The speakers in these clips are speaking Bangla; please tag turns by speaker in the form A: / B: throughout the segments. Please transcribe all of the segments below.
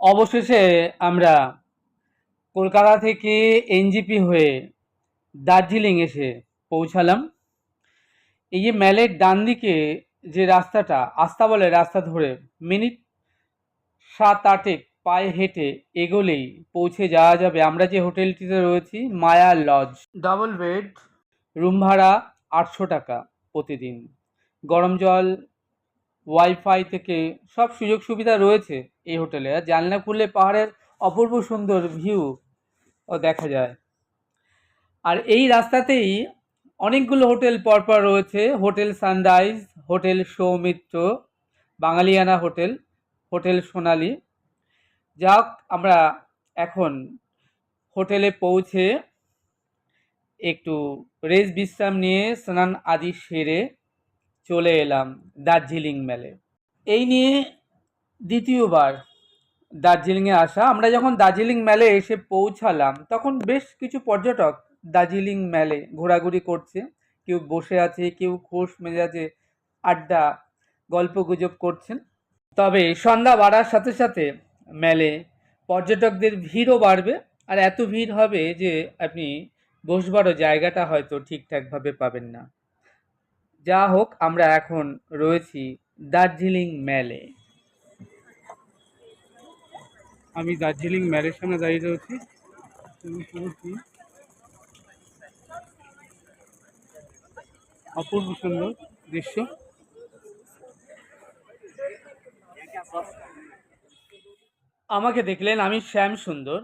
A: অবশেষে আমরা কলকাতা থেকে এনজিপি হয়ে দার্জিলিং এসে পৌঁছালাম। এই যে ম্যালের ডান দিকে যে রাস্তাটা, আস্তাবলের রাস্তা ধরে মিনিট 7-8 পায়ে হেঁটে এগোলেই পৌঁছে যাওয়া যাবে আমরা যে হোটেলটিতে রয়েছি, মায়া লজ। ডাবল বেড, রুম ভাড়া 800 টাকা প্রতিদিন। গরম জল, ওয়াইফাই থেকে সব সুযোগ সুবিধা রয়েছে এই হোটেলে। আর জানলা খুললে পাহাড়ের অপূর্ব সুন্দর ভিউ ও দেখা যায়। আর এই রাস্তাতেই অনেকগুলো হোটেল পরপর রয়েছে: hotel Sunrise, hotel Soumitra, Bangaliana hotel, hotel Sonali. যাক, আমরা এখন হোটেলে পৌঁছে একটু রেস্ট বিশ্রাম নিয়ে স্নান আদি সেরে চলে এলাম দার্জিলিং মেলে। এই নিয়ে দ্বিতীয়বার দার্জিলিংয়ে আসা। আমরা যখন দার্জিলিং মেলে এসে পৌঁছালাম তখন বেশ কিছু পর্যটক দার্জিলিং মেলে ঘোরাঘুরি করছে। কেউ বসে আছে, কেউ খোশ মেজাজে আড্ডা গল্পগুজব করছেন। তবে সন্ধ্যা বাড়ার সাথে সাথে মেলে পর্যটকদের ভিড়ও বাড়বে। আর এত ভিড় হবে যে আপনি বসবারও জায়গাটা হয়তো ঠিকঠাকভাবে পাবেন না। যা হোক, আমরা এখন রয়েছি দার্জিলিং মেলে। আমি দার্জিলিং মেলের সামনে দাঁড়িয়ে রয়েছি। অপূর্ব সুন্দর দৃশ্য। আমাকে দেখলেন, আমি শ্যাম সুন্দর।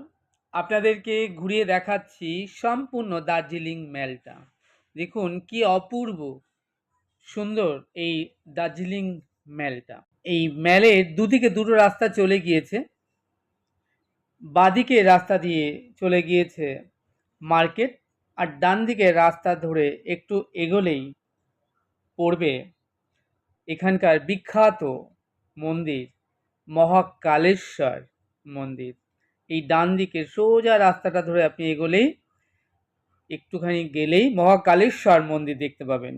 A: আপনাদেরকে ঘুরিয়ে দেখাচ্ছি সম্পূর্ণ দার্জিলিং মেলটা। দেখুন কি অপূর্ব সুন্দর এই দার্জিলিং মেলটা। এই মেলের দুদিকে দুটো রাস্তা চলে গিয়েছে। বাঁদিকে রাস্তা দিয়ে চলে গিয়েছে মার্কেট, আর ডান দিকে রাস্তা ধরে একটু এগোলেই পড়বে এখানকার বিখ্যাত মন্দির মহাকালেশ্বর মন্দির। এই ডান দিকে সোজা রাস্তাটা ধরে আপনি এগোলেই একটুখানি গেলেই মহাকালেশ্বর মন্দির দেখতে পাবেন।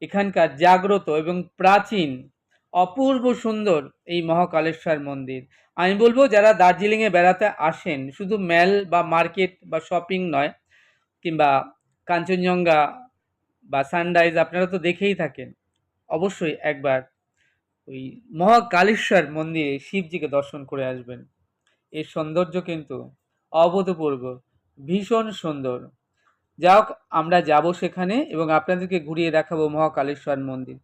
A: এখানকার জাগ্রত এবং প্রাচীন অপূর্ব সুন্দর এই মহাকালেশ্বর মন্দির। আমি বলবো, যারা দার্জিলিংয়ে বেড়াতে আসেন, শুধু মেল বা মার্কেট বা শপিং নয়, কিংবা কাঞ্চনজঙ্ঘা বা সানরাইজ আপনারা তো দেখেই থাকেন, অবশ্যই একবার ওই মহাকালেশ্বর মন্দিরে শিবজিকে দর্শন করে আসবেন। এর সৌন্দর্য কিন্তু অভূতপূর্ব, ভীষণ সুন্দর। যাই হোক, আমরা যাব সেখানে এবং আপনাদেরকে ঘুরিয়ে দেখাবো মহাকালেশ্বর মন্দির।